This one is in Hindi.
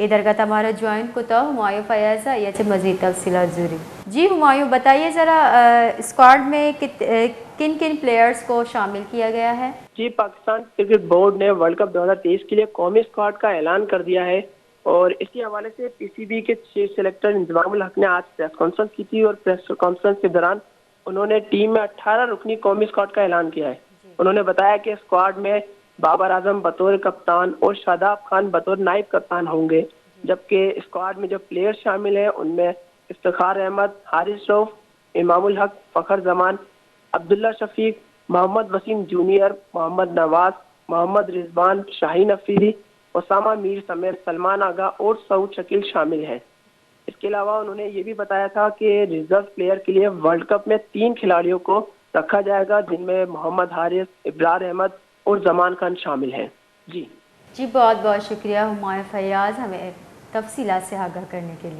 इधर का हमारा ज्वाइन को तो हुमायूं फयाजा या मज़ीद तफसीलात ज़रूरी। जी हुमायूं, बताइए ज़रा स्क्वाड में किन किन प्लेयर्स को शामिल किया गया है? जी, पाकिस्तान क्रिकेट बोर्ड ने वर्ल्ड कप 2023 के लिए कौमी स्क्वाड का ऐलान कर दिया है और इसी हवाले से पीसीबी के चीफ सेलेक्टर इंजमामुल हक ने आज प्रेस कॉन्फ्रेंस की थी और प्रेस कॉन्फ्रेंस के दौरान उन्होंने टीम में 18 रुकनी कौमी स्क्वाड का ऐलान किया है। उन्होंने बताया कि स्क्वाड में बाबर आजम बतौर कप्तान और शादाब खान बतौर नायब कप्तान होंगे, जबकि स्क्वाड में जो प्लेयर शामिल हैं उनमें इफ्तिखार अहमद, हारिस रऊफ, इमामुल हक, फखर जमान, अब्दुल्ला शफीक, मोहम्मद वसीम जूनियर, मोहम्मद नवाज, मोहम्मद रिजवान, शाहीन अफरीदी, ओसामा मीर समेत सलमान आगा और सऊद शकील शामिल हैं। इसके अलावा उन्होंने ये भी बताया था कि रिजर्व प्लेयर के लिए वर्ल्ड कप में 3 खिलाड़ियों को रखा जाएगा, जिनमें मोहम्मद हारिस, इब्रार अहमद और जमान खान शामिल हैं। जी जी, बहुत बहुत शुक्रिया हुमायूं फयाज हमें तफसीलात से आगाह करने के लिए।